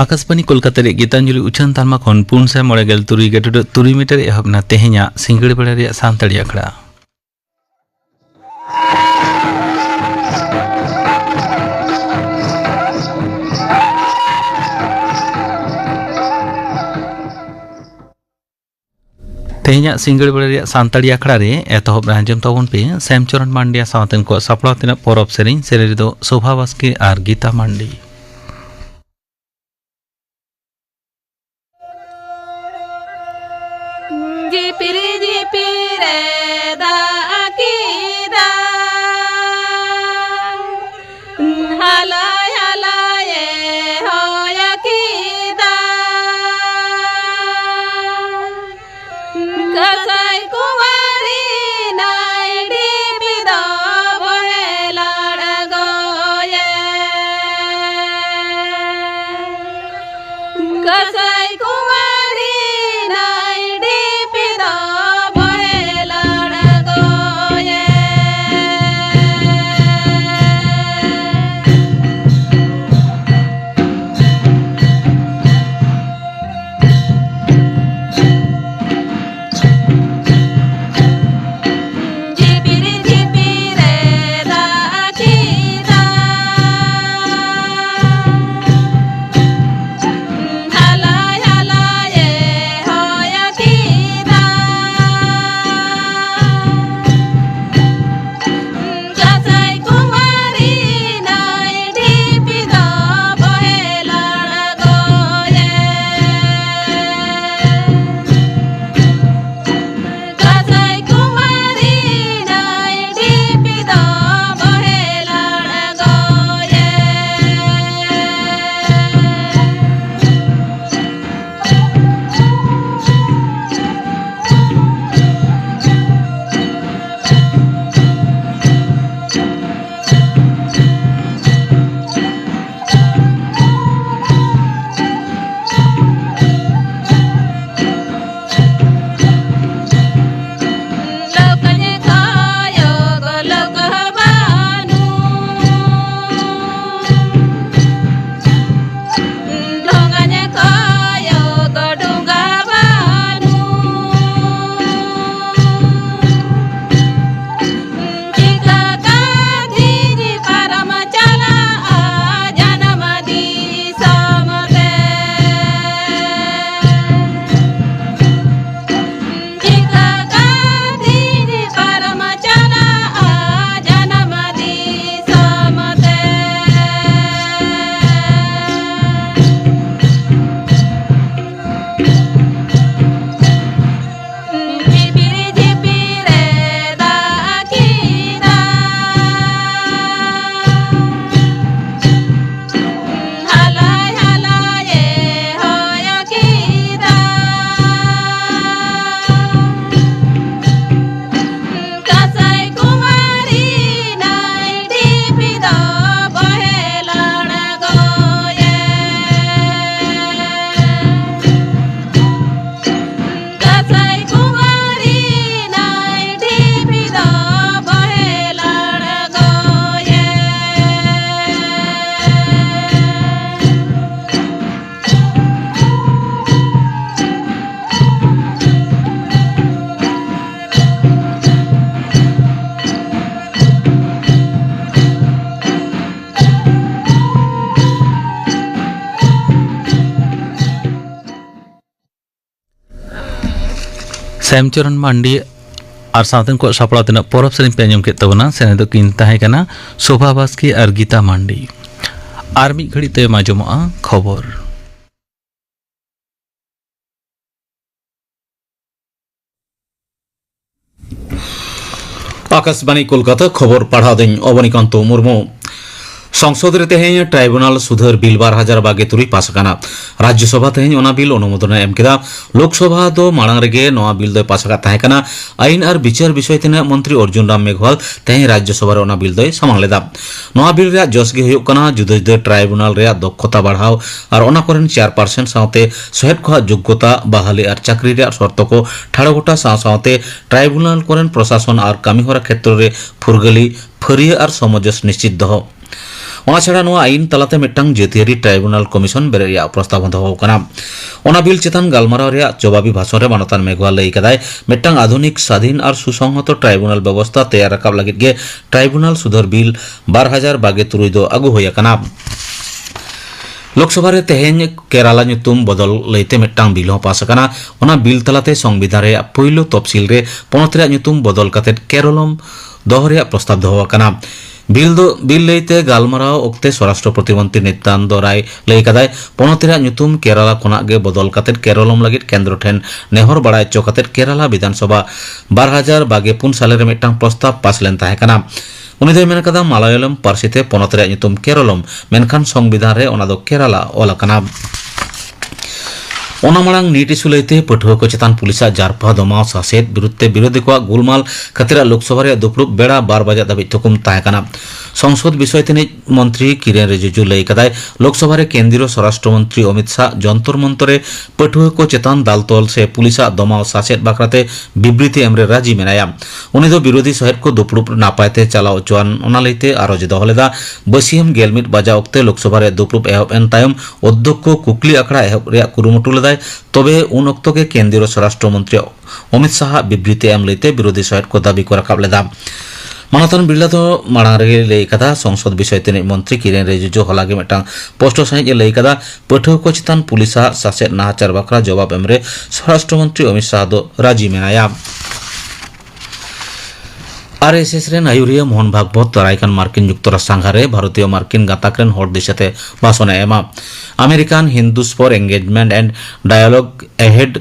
आकाशवाणी कोलकाता रे गीतांजलि उछान तालमा खन 493 मीटर एहबना तेहेña सिंगड़ बेड़ा रे सानताड़ी आखड़ा तेहेña सिंगड़ बेड़ा रे सानताड़ी आखड़ा रे एतहब आंजम तबन पे श्यामचरण मांडिया सावतन को सपड़ा तेना परब सेरेñ सेरे दो शोभा बास्के आर गीता मांडी श्यामचरण मांडी और सावतन को सपड़ा तेना परब सेरेñ पे आंजम केद तबना सेने दो किन ताहे कना शोभा बास्के और गीता मांडी और मिद घड़ी ते आंजमोगा खबर आकाशवाणी कोलकाता खबर पढ़ा दें अवनीकांत मुर्मू संसद रे तेहेñ ट्राइब्यूनल सुधार बिल 2023 पास आकाना राज्यसभा तेहेñ ओना बिल अनुमोदन एम केदा लोकसभा दो मांग रेगे नवा बिल दो पास आका ताहे काना आईन और विचार विषय तेना मंत्री अर्जुन राम मेघवाल तेहेñ राज्यसभा रे ओना बिल दो सामांग लेदा नवा बिल रे जस गे हुयुग काना जुदा जुदा ट्राइब्यूनल रे दक्षता बढ़ाव और ओना करेन चेयरपारसन साथे सहेद को योग्यता बहाली और चाकरी रे शर्त को ठाड़गोटा साथे ट्राइब्यूनल करेन प्रशासन और कामीहरा क्षेत्र रे फुरगली फरिया और समझस निश्चित दह ᱚᱱᱟ ᱪᱷᱟᱲᱟ ᱱᱚᱣᱟ ᱟᱹᱭᱤᱱ ᱛᱟᱞᱟᱛᱮ ᱢᱤᱫᱴᱟᱝ ᱡᱟᱹᱛᱤᱭᱟᱹᱨᱤ ᱴᱨᱟᱭᱵᱩᱱᱟᱞ ᱠᱚᱢᱤᱥᱚᱱ ᱵᱮᱨᱮᱫ ᱨᱮᱭᱟᱜ ᱯᱨᱚᱥᱛᱟᱵ ᱫᱚᱦᱚ ᱟᱠᱟᱱᱟ। ᱚᱱᱟ ᱵᱤᱞ ᱪᱮᱛᱟᱱ ᱜᱟᱞᱢᱟᱨᱟᱣ ᱨᱮᱭᱟᱜ ᱡᱚᱵᱟᱵी भाषण ᱨᱮ मानतान मेघवाल लई कदाय मिट्टांग आधुनिक स्वाधीन और सुसंहत ट्राइब्यूनल व्यवस्था तैयार रकाब लगित गे ट्राइब्यूनल सुधार बिल 2023 दो आगु होय आकना। लोकसभा रे तेहेन केराला nyutum बदल लईते मिट्टांग बिल हो पास आकना। ओना बिल तलाते संविधान रे पहिलो तफसिल रे पनत रे nyutum बदल काते केरलम दोह रे प्रस्ताव दोहो आकना। बिल लईते गालमाराव ओक्ते स्वराष्ट्र प्रतिमंत्री नित्यानंद राय लई कदाय पनत रे nyutum केराला खना गे बदल काते केरलम लगित केंद्र ठेन नेहर बड़ाय चो काते केराला विधानसभा 2024 साले रे मिट्टांग प्रस्ताव पास लेन ताहे कना। उनी दो मेन कदा मालयालम पारसीते पनत रे nyutum केरलम मेनखान संविधान रे ओना दो केराला ओल आकना। ओना मांग नीट इस्यू लईते पठुआ को चेतान पुलिसा जारपा दमाव सासेत विरुद्धे विरोधी को गुलमाल खातिर लोकसभा रे दुपुर बेड़ा 12 बजे धाबी थुकुम ताहे कना। संसद विषय तिनी मंत्री किरेन रिजिजू लई कदाय लोकसभा रे केंद्रीय स्वराष्ट्र मंत्री अमित शाह जंतर मंतरे पठुआ को चेतान दालतोल से पुलिसा दमाव सासेत बाकराते विबृति एमरे राजी मेनाया। उनी दो विरोधी सहेत को दुपुर नापायते चलाव चुआन ओना लईते आरो जे दहलेदा बसियम गेलमिट बाजा ओक्ते लोकसभा रे दुपुर एहब एन तायम अध्यक्ष को कुकली आखड़ा एहब रे कुरुमुटु लेदाय। तबे उन अक्तो के केंद्रीय स्वराष्ट्र मंत्री अमित शाह विबृति एम लईते विरोधी सहेत को दाबी को राखाब लेदा। मानतान बिरला तो मांग रे लई कदा संसद विषय तिनी मंत्री किरेन रिजिजू हलागे मिट्टांग पोस्ट साइज लई कदा पठुआ को चेतान पुलिसा सासेत नाहाचार बाखरा जवाब एमरे स्वराष्ट्र मंत्री अमित शाह दो राजी मेनाया। आरएसएस रेन आयुरिया मोहन भागवत दारायकान मार्किन जुक्तराष्ट्र सांघारे भारतीय मार्किन गाताकरेन हर दिशाते भाषण एमा। American Hindus for engagement and dialogue AHEAD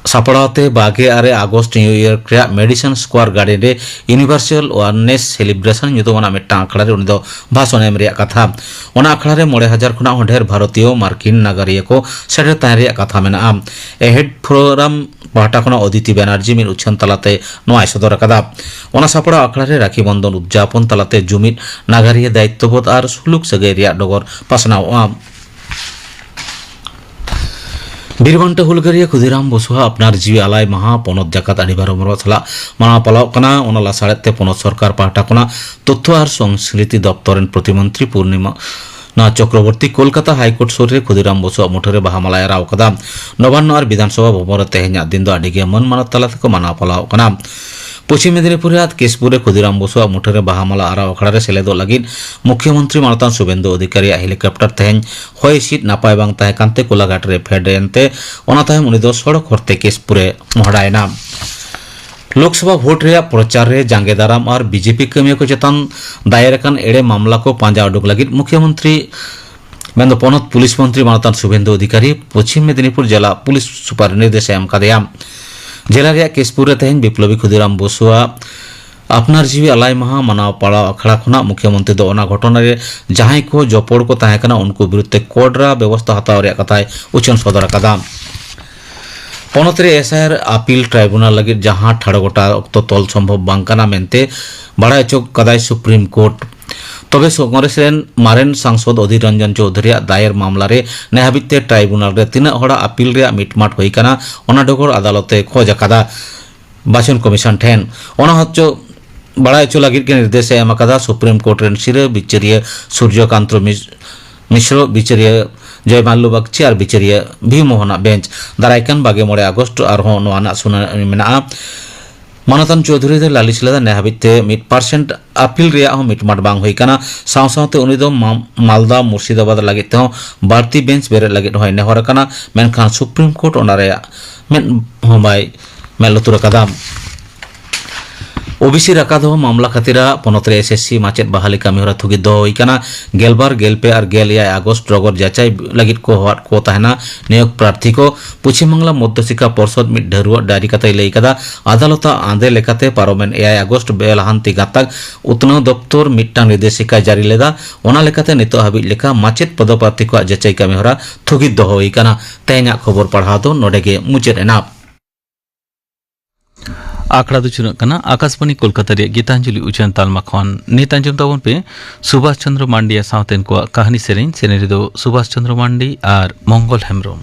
सापड़ाते बागे आरे आगस्ट न्यू ईयर क्रिया मेडिसन स्क्वायर गार्डन रे यूनिवर्सल वारनेस सेलिब्रेशन nyutumana मिट्टांग आखड़ा रे उनी दो भाषण एम रेया कथा। ओना आखड़ा रे 9,000 खुना ढेर भारतीय मार्किन नागरिक को सेटर ताहे रेया कथा मेना। एहेड फोरम पाहटा खना अदिति बनर्जी मिन उच्छन तलाते नोआय सदर कदा। ओना सापड़ा आखड़ा रे राखी बंधन उद्यापन तलाते जुमिद नागरिक दायित्वबोध और सुलुक सगै रेया डगर पासनाओ। बीरबंटा हुलगारिया खुदीराम बसुआ अपनार जीवी आलाय महा पनत जाकात आडिबार मरसला माना पालाव कना। ओना लासाड़ेते पनत सरकार पाहटा खना तथ्य और संस्कृति दप्तरेन प्रतिमंत्री पूर्णिमा ना चक्रवर्ती कोलकाता हाईकोर्ट सोर रे खुदीराम बसुआ मुठरे बाहामालाय राव कदा। नवान्न और विधानसभा भवन रे तेहेnya दिन दो आडिगे मन मानत तलाते को माना पालाव कना। पश्चिम मेदिनीपुर केशपुर खुदीराम बसुआ मुठरे बाहामाला आरा अखड़ा रे सेलेदो लगिन मुख्यमंत्री मानतान शुभेंदु अधिकारी हेलिकप्टर तेहें हय सीट नापाय बांग ताहे कांते कोलाघाट रे फेडेनते ओना तायम उनी दो सड़क हरते केशपुरे मोहड़ायना। लोकसभा भोट रे प्रचार रे जांगे दाराम और बीजेपी कमिया को चेतान दायर कान एड़े मामला को पांजा उडुक लगिन मुख्यमंत्री मेंदो पनत पुलिस मंत्री मानतान शुभेंदु अधिकारी पश्चिम मेदिनीपुर जिला पुलिस सुपर निर्देश एम कादेया। जिला रे केशपुर रे तेहें विप्लवी खुदीराम बसुआ अपनार जीवी आलाय महा मानाव पाड़ा अखड़ा खुना मुख्यमंत्री दो ओना घटना रे जहां को जपड़ को ताहे कना उनको विरुद्धे कोडरा व्यवस्था हताव रे कथाय उच्चन सदर कदा। पनत रे एसआईआर अपील ट्राइब्यूनल लगित जहां ठाड़गोटा अक्तो तोल संभव बांकाना मेनते बड़ाय चोक कदाय सुप्रीम कोर्ट। तबे कांग्रेस रेन मारेन सांसद अधीर रंजन चौधरी दायर मामला रे नेहाबिते ट्राइब्यूनल रे तीना हड़ा अपील रे मिटमाट होई कना ओना डगर अदालते खोज आकादा बाचन कमिशन ठेन। ओना हच्चो बड़ाय चो लगित के निर्देश एम आकादा सुप्रीम कोर्ट रेन सिरे बिचारिया सूर्यकांत मिश्र बिचारिया जयमाल्लू बगची और बिचारिया भी मोहना बेंच दारायकान 22 अगस्त और नोआना सुनानी मेना। मानतान चौधरी दे लालिस लेदा नेहाबिते 1% अपील रे मिटमाट बांग होई कना। साव सावते उनी दो मालदा मुर्शिदाबाद लगित बाड़ती बेंच बेरे लगित होय नेहर कना मेनखान सुप्रीम कोर्ट ओना रे मेन होबाय मेलुतुर कदा। ओबीसी राकादो मामला खातिरा पनत रे एसएससी माचेत बहाली कामिहरा थुगी दो होई कना। गेलबार गेलपे और गेलया अगस्त रगर जाचाई लगित को हवाट को ताहना नियोग प्रार्थी को पश्चिम बांगला मध्य शिक्षा परिषद मिट ढरुआ डायरी कतै लई कदा। अदालत आंदे लेकाते पारोमेन 1 अगस्त बेलहांति गाताक उतनाव दप्तर मिट्टांग निर्देशिका जारी लेदा। ओना लेकाते नितो हाबि लेका माचेत पदप्रार्थी को जाचाई कामिहरा थुगी दो होई कना। तेहेnya खबर पढ़ा दो नोडेगे मुचेद एना। आखड़ा दो चुनाव कना आकाशवाणी कोलकाता रे गीतांजलि उचन तालमा खन नेतांजम तबन पे सुभाष चंद्र मांडिया सावतेन को कहानी सेरेन सेनेरी दो सुभाष चंद्र मांडी और मंगल हेम्ब्रम।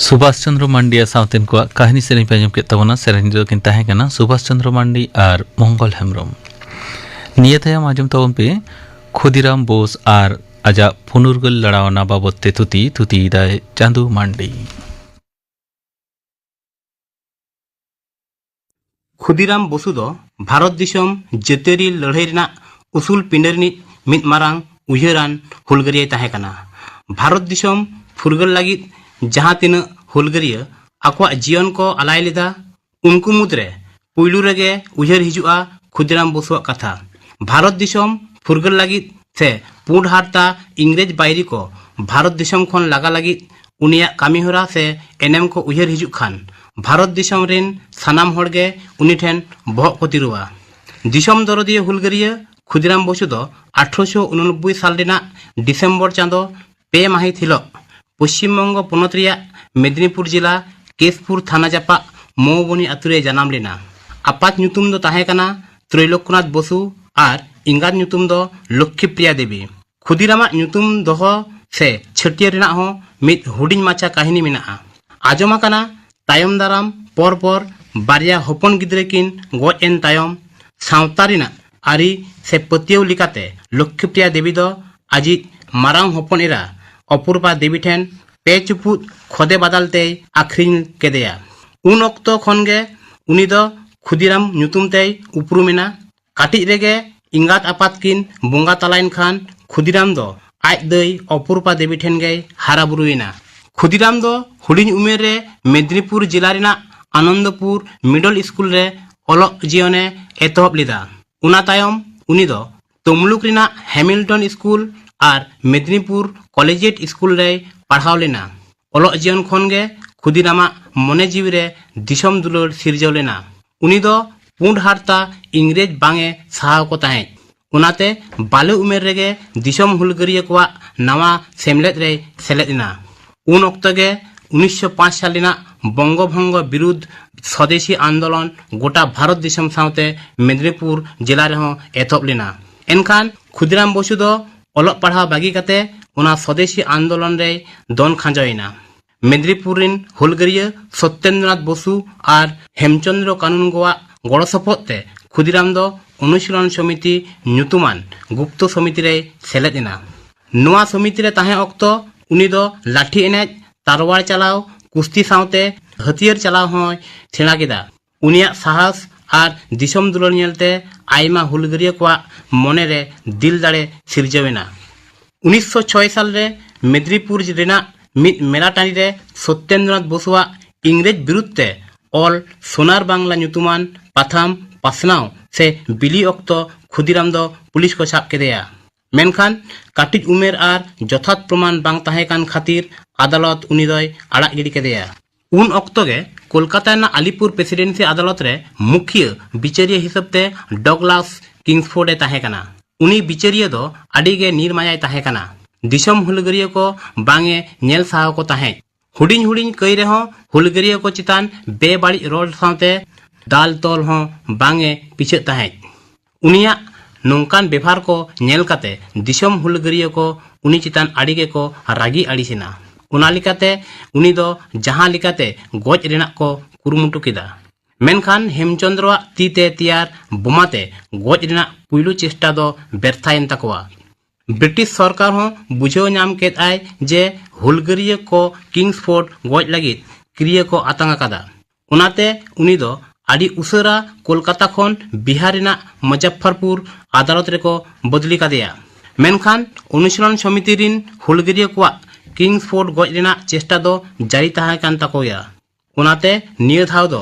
सुभाष चंद्र मांडी सावतेन को कहानी सेरें पे आंजम के तबना सेरें दो किन ताहे कना सुभाष चंद्र मांडी और मंगल हेम्ब्रम निये तायम आंजम तबन पे खुदीराम बोस और आजा पुनर्गल लड़ावना बाबत ते तुती दाय चांदू मांडी। खुदीराम बसु दो भारत दिसम जेतेरी लड़ाई रिना उसूल पिंडरनी मिद मारांग उयहरान हुलगरिया ताहे कना। भारत दिसम फुरगल लागिद जहां तीन हुलगरिया आकवा जीवन को अलाय लेदा उनको मुद्रे पुइलू रेगे उयहर हिजुआ खुदीराम बसुआ कथा। भारत दिसम फुरगल लागिद से पुंड हारता इंग्रेज बायरी को भारत दिसम खन लागा लागिद उनिया कामीहोरा से एनेम को उयहर हिजुक खान भारत दिसम रेन सानाम होड़गे उनी ठेन बहक को तिरुआ। दिसम दरदिया हुलगरिया खुदीराम बसु दो 1889 साल रेना डिसेम्बर चांदो 2 माहित हिलोग पश्चिम बंग पनत रिया मेदिनीपुर जिला केशपुर थाना जापा मौबनी आतुरे जनाम लेना। आपात ᱧᱩᱛᱩᱢ दो ताहे कना त्रैलोकनाथ बसु और इंगात ᱧᱩᱛᱩᱢ दो लक्ष्मीप्रिया देवी। खुदीरामा ᱧᱩᱛᱩᱢ दोहो से छटियर रिना हो मिद हुडिंग माचा काहिनी मेनाआ। आजमा कना तायम दाराम पर बारिया हपन गिद्रे किन गज एन तायम सावता रिना आरी से पतियव लिकाते लक्ष्मीप्रिया देवी दो आजित मारांग हपन एरा अपूर्वा देवी ठेन पे चुपुत खोदे बदलते आखरिन केदेया। उन अक्तो खनगे उनी दो खुदीराम ᱧᱩᱛᱩᱢ ते उपरुमेना। काटिज रेगे इंगात आपात किन बोंगा तलाइन खान खुदीराम दो आज दई अपूर्वा देवी ठेन गए हारा बुरुइना। खुदीराम दो हुडिंग उमेर रे मेदिनीपुर जिला रिना आनंदपुर मिडल स्कूल रे ओलग जीवने एतहब लेदा। उना तायम उनी दो तमलुक रिना हैमिल्टन स्कूल और मेदिनीपुर कॉलेजिएट स्कूल रे पढ़ाव लेना। ओलग जीवन खनगे खुदीरामा मने जीवी रे दिसम दुलर सिरजव लेना। उनी दो पुंड हारता इंग्रेज बांगे साहाव को ताहें उनाते बाले उमेर रेगे दिसम हुलगरिया कोआ नवा सेमलेद रे सेलेदिना। उन अक्तगे 1905 साल रिना बंगभंग विरुद्ध स्वदेशी आंदोलन गोटा भारत दिसम सावते मेदिनीपुर जिला रे हों एतहब लेना। एनखान खुदीराम बसु दो ओलग पढ़ाव बागी कते उना स्वदेशी आंदोलन रे दोन खांजोइना। मेदिनीपुर रिन हुलगरिया सत्येंद्रनाथ बसु और हेमचंद्र कानूनगोआ गड़ सपोते खुदीराम दो अनुशीलन समिति ᱧᱩᱛᱩᱢᱟᱱ गुप्त समिति रे सेलेदिना। नोआ समिति रे ताहे अक्तो उनी दो लाठी एनेज तारवार चलाव कुश्ती सावते हथियार चलाव हों सेना केदा। उनिया साहस और दिसम दुलर नेलते आयमा हुलगरिया कोआ मने रे दिल दाड़े सिरजवेना। 1906 साल रे मेदिनीपुर रेना मिद मेला टानी रे सत्येंद्रनाथ बसुआ इंग्रेज विरुद्धते ऑल सोनार बांगला ᱧᱩᱛᱩᱢᱟᱱ पाथाम पासनाव से बिली अक्तो खुदीराम दो पुलिस को छाप केदेया। मेनखान काटिज उमेर और जथात प्रमाण बांग ताहे कान खातिर आदालत उनी दोय आड़ाग गिडी केदेया। उन अक्तोगे कोलकाता ना आलीपुर प्रेसिडेंसी आदालत रे मुख्य बिचारिया हिसाबते डगलास किंग्सफोर्ड ताहे कना। उनी बिचारिया दो आडिगे निर्माया ताहे कना। दिसम हुलगरिया को बांगे नेल साहाव को ताहे हुडिंग हुडिंग कई रे हों हुलगरिया को चितान बेबाड़ी रोड सावते दाल तोल हों बांगे पीछे ताहे। उनिया नौकान व्यवहार को नेल काते दिसम हुलगरिया को उनी चितान आडिगे को रागी आड़िसिना। उना लिकाते उनी दो जहां लिकाते गज रेना को कुरुमुटु किदा। मेनखान हेमचंद्रवा तीते तियार बोमाते गज रेना पुइलु चेष्टा दो व्यर्थायन तकवा। ब्रिटिश सरकार हों बुझेव नाम केद आय जे हुलगरिया को किंग्सफोर्ड गज लगित क्रिया को आतंक कादा। उनाते उनी दो आड़ी उसरा कोलकाता खन बिहार रिना मुजफ्फरपुर आदालत रे को बदली कादेया। मेनखान अनुशीलन समिति रिन हुलगरिया कोआ किंग्सफोर्ड गज रिना चेष्टा दो जारी ताहे कान ताकोया। उनाते निया धाव दो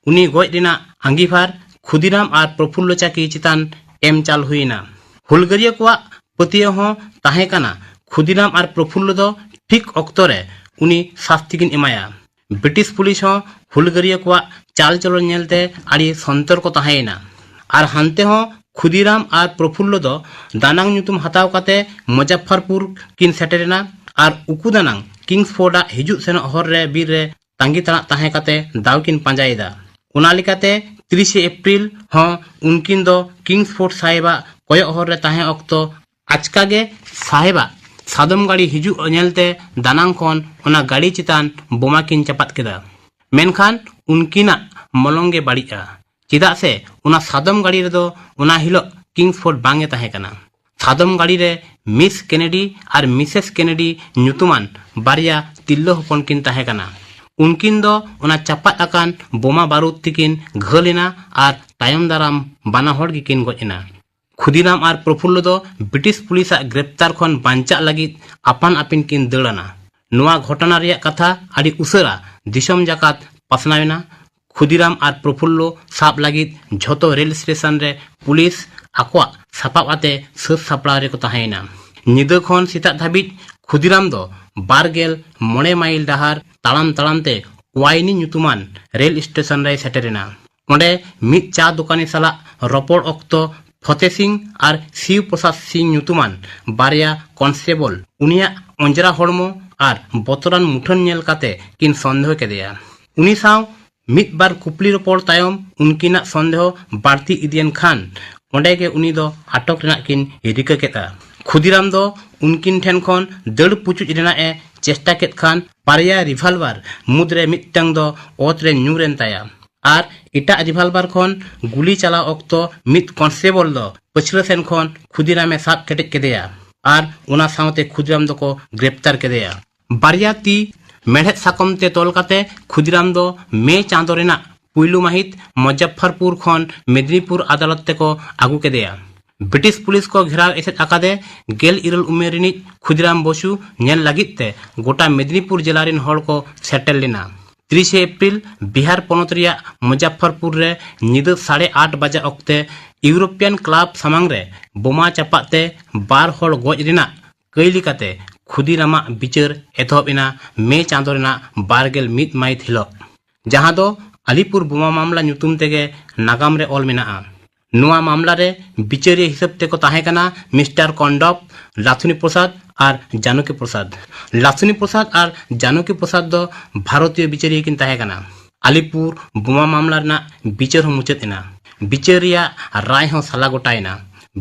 उनी गज रिना आंगीभार खुदीराम और प्रफुल्ल चाकी चितान एम चाल हुईना। हुलगरिया कोआ पतिया हों ताहे काना खुदीराम और प्रफुल्ल दो ठीक अक्तरे उनी शास्ति किन एमाया। ब्रिटिश पुलिस हों हुलगरिया कोआ चाल चलन नेलते आड़ी सन्तर को ताहेना। और हानते हों खुदीराम और प्रफुल्ल दो दानांग ᱧᱩᱛᱩᱢ हताव काते मुजफ्फरपुर किन सेटेरेना। और उकु दानांग किंग्सफोर्ड हिजुक सेनो हर रे बीर रे तांगी तड़ा ताहे काते दाव किन पांजायदा। उना लिकाते 30 एप्रिल हों उनकिन दो किंग्सफोर्ड साहेबा कोयो हर रे ताहे अक्तो आचकागे साहेबा सादम गाड़ी हिजुग नेलते दानांग खन ओना गाड़ी चितान बोमा किन चपात केदा मेनखान उनकिना मलंगे बाड़ीआ चेदा से ओना सादम गाड़ी रेदो ओना हिलो किंग्सफोर्ड बांगे ताहे कना सादम गाड़ी रे मिस केनेडी और मिसेस केनेडी ᱧᱩᱛᱩᱢᱟᱱ बारिया तिल्लो हपन किन ताहे कना उनकिन दो ओना चपात अकान बोमा बारूद तिकिन घलेना और तायम दाराम बाना हड़ गिकिन गजना खुदीराम और प्रफुल्ल दो ब्रिटिश पुलिस ग्रेप्तार खन बांचा लगी आपान आपिन किन दड़ाना नुआ घटना रिया कथा आदि उसरा दिसम जाकात पासनावेना खुदीराम और प्रफुल्ल साब लगी झोतो रेल स्टेशन रे पुलिस आकवा सापाब आते सत सापड़ा रे को ताहेना निदा खन सीता धाबिज खुदीराम दो बारगेल मोड़े माइल डहार तालाम तालामते वाइनी ᱧᱩᱛᱩᱢᱟᱱ रेल स्टेशन रे सेटेरेना ओंडे मिद चा दुकानी साला रपड़ अक्तो फते सिंह और शिव प्रसाद सिंह ᱧᱩᱛᱩᱢᱟᱱ बारिया कॉन्स्टेबल उनिया अंजरा हड़मो और बतरान मुठन नेल काते किन संदेह केदेया उनी साव मिद बार कुपली रपड़ तायम उनकिना संदेह बाड़ती इदियन खान ओंडे के उनी दो आटक रेना किन रिका केता खुदीराम दो उनकिन ठेन खन दड़ पुचुज रेना ए चेष्टा केत खान पारिया रिभल्वर मुद्रे मिटटांग दो ओत रे ᱧᱩᱨᱮᱱ ताया और इटा रिभल्वर खन गुली चला अक्तो मिद कॉन्स्टेबल दो पछिला सेन खन खुदीरामे साब केटेज केदेया और उना सावते खुदीराम दो को ग्रेप्तार केदेया बारिया ती मेढ़ेत साकम ते तोल काते खुदीराम दो मे चांदो रेना पुइलु माहित मुजफ्फरपुर खन मेदिनीपुर अदालत ते को आगू केदेया ब्रिटिश पुलिस को घेराव एसेद अकादे गेल इरल उमेर रिनिज खुदीराम बसु नेल लागित ते गोटा मेदिनीपुर जिला रिन हड़ को सेटल लेना 30 एप्रिल बिहार पनत रिया मुजफ्फरपुर रे निदा 8:30 बजे अक्ते यूरोपियन क्लब सामांग रे बोमा चपाते बार हड़ गज रिना कैली काते खुदीरामा बिचार एतहबेना मे चांदो रेना बारगेल मिद माहित हिलो जहां दो अलीपुर बोमा मामला ᱧᱩᱛᱩᱢ तेगे नागाम रे ऑल मेना नुआ मामला रे बिचारिया हिसाब ते को ताहे कना मिस्टर कॉन्डप लाथुनी प्रसाद और जानकी प्रसाद और जानकी प्रसाद दो भारतीय बिचारिया किन ताहे कना अलीपुर बोमा मामला ना बिचार हो मुचाद एना बिचारिया राय हो साला गोटायना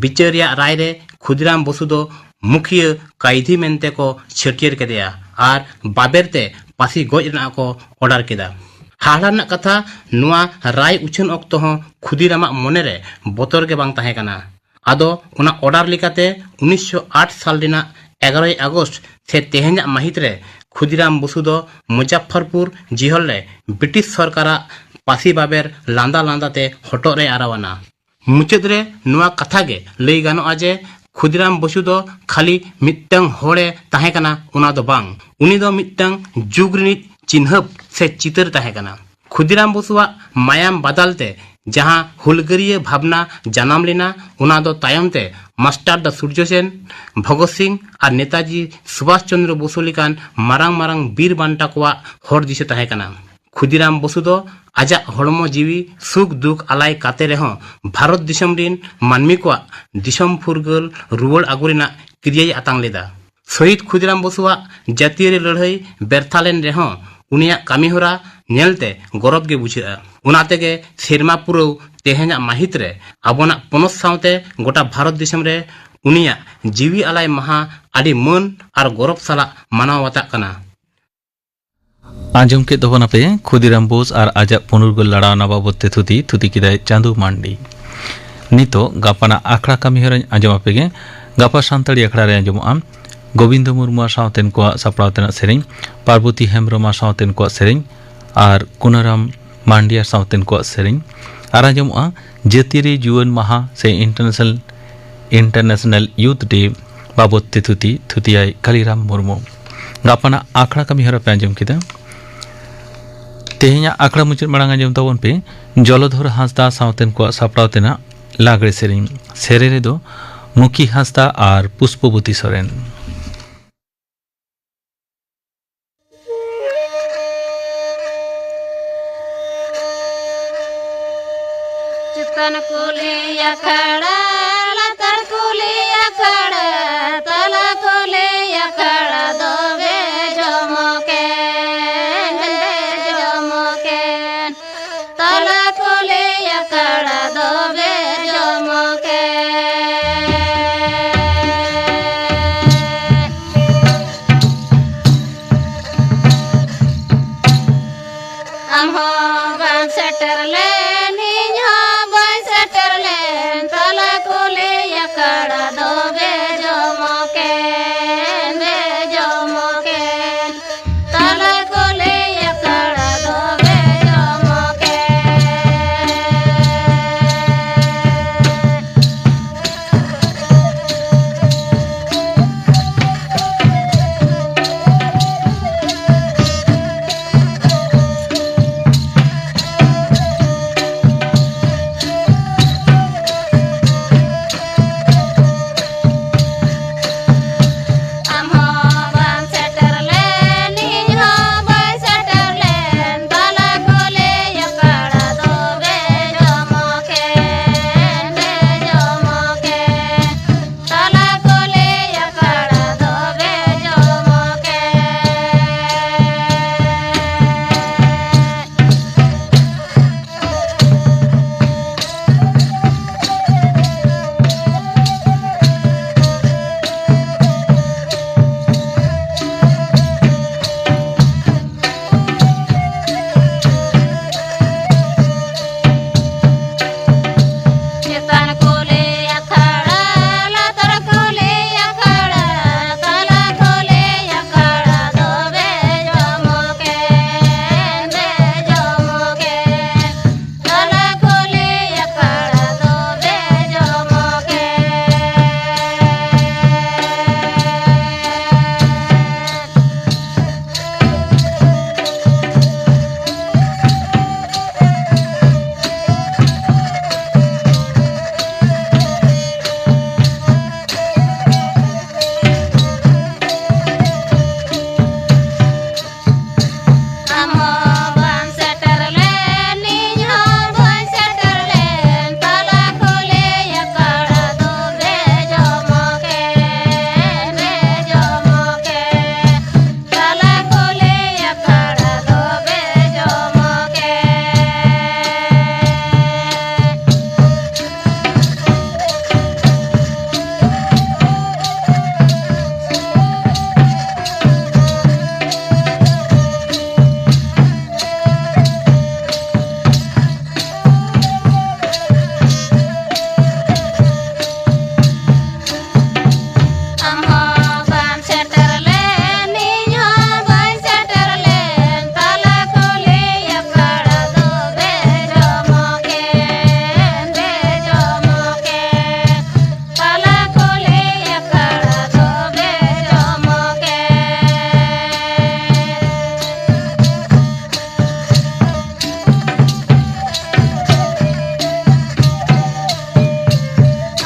बिचारिया राय रे खुदीराम बसु दो मुखिया कायदी मेनते को छटियर केदेया और बाबेरते पासी गज रेना को ऑर्डर केदा हालाना कथा नुआ राय उछन अक्तो हो खुदीरामा मने रे बतर के बांग ताहे कना आदो उना ऑर्डर लिकाते 1908 साल रिना 11 अगस्त से तेहेंजा माहित रे खुदीराम बसु दो मुजफ्फरपुर जिहल रे ब्रिटिश सरकारा पासी बाबेर लांदा लांदाते हटो रे आरावाना मुचाद रे नुआ कथा गे लई गानो आजे खुदीराम बसु दो खाली मिट्टंग होड़े ताहे कना उना दो बांग उनी दो मिट्टंग जुग रिनिज चिन्हब से चितर ताहे कना खुदीराम बसुआ मायाम बदलते जहां हुलगरिया भावना जन्म लेना उना दो तायमते मास्टर द सूर्य सेन भगत सिंह और नेताजी सुभाष चंद्र बसु लिकान मारांग मारांग बीर बांटा कोआ हर दिशे ताहे कना खुदीराम बसु दो आजा हड़मो जीवी सुख दुख आलाय काते रेहो भारत दिसम रिन मानमी कोआ दिसम फुरगल रुवल आगुरेना क्रियाय आतांग लेदा शहीद खुदीराम बसुआ जातीय लड़ाई बेरथालेन रेहो उनिया कामीहोरा नेलते गौरव गे बुझा उनातेगे सेरमा पुरौ तेहेंजा माहित रे आबोना पनस सावते गोटा भारत दिसम रे उनिया जीवी आलाय महा आदि मन और गौरव साला मानाव वाता कना आंजम के दबना पे खुदीराम बोस और आजा पुनर्गल लड़ावना बाबते थुती किदाय चांदू मांडी नितो गापाना आखड़ा कामीहोरा आंजम आपेगे गापा सान्ताड़ी आखड़ा रे आंजमआ गोविंद मुर्मु सावतेन को सापड़ावतेना सेरें पार्वती हेम्ब्रम सावतेन को सेरें और कुनाराम मांडिया सावतेन को सेरें और आंजमआ जातीय जुवन माहा से इंटरनेशनल यूथ डे बाबते थुतियाय कालीराम मुर्मु गापाना आखड़ा कामीहोरा पे आंजम किदा तेहेंया आखड़ा मुचाद मांग आंजम ताबन पे जलधर हांसदा सावतेन को सापड़ावतेना लागड़े सेरे रेदो मुखी हांसदा और पुष्पवती सोरेन चितन कुली अखड़ा लतर कुली अखड़ा तला कुली अखड़ा दोगे जमके तला कुली अखड़ा दोगे जमके am ho bam setter len in ho bam setter len tala kule yakada dobe jomoke tala kule yakada dobe jomoke am ho bam setter len in ho bam setter len tala kule yakada dobe jomoke tala kule yakada dobe jomoke चितन कोले अखाड़ा लातर कोले अखाड़ा तला कोले अखाड़ा दोबे जोमोके तला कोले अखाड़ा दोबे जोमोके am ho bam setter len in ho bam setter len tala kole yakada dobe jomoke tala kole yakada dobe jomoke am ho bam setter len in ho bam setter len tala kole yakada dobe jomoke tala kole yakada dobe jomoke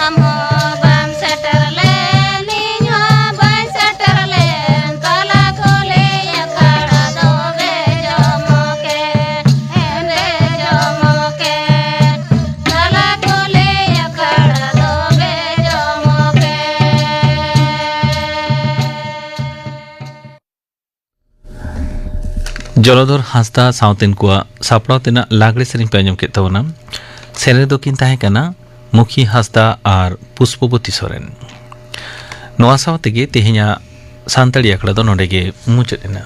am ho bam setter len in ho bam setter len tala kole yakada dobe jomoke tala kole yakada dobe jomoke Jaladhar ᱦᱟᱸᱥᱫᱟ ᱥᱟᱶᱛᱮᱱ ᱠᱚᱣᱟᱜ ᱥᱟᱯᱲᱟᱣ ᱛᱮᱱᱟᱜ ᱞᱟᱜᱽᱲᱮ ᱥᱮᱨᱮᱧ ᱯᱮ ᱟᱸᱡᱚᱢ ᱠᱮᱫ ᱛᱟᱵᱚᱱᱟ᱾ ᱥᱮᱨᱮᱧ ᱫᱚᱠᱤᱱ ᱛᱟᱦᱮᱸ ᱠᱟᱱᱟ ᱢᱩᱠᱷᱤ ᱦᱟᱸᱥᱫᱟ ᱟᱨ ᱯᱩᱥᱯᱚᱵᱚᱛᱤ ᱥᱚᱨᱮᱱ᱾ ᱱᱚᱣᱟ ᱥᱟᱶ ᱛᱮᱜᱮ ᱛᱮᱦᱮᱧᱟᱜ ᱥᱟᱱᱛᱟᱲᱤ ᱟᱠᱷᱲᱟ ᱫᱚ ᱱᱚᱰᱮ ᱜᱮ ᱢᱩᱪᱟᱹᱫ ᱮᱱᱟ।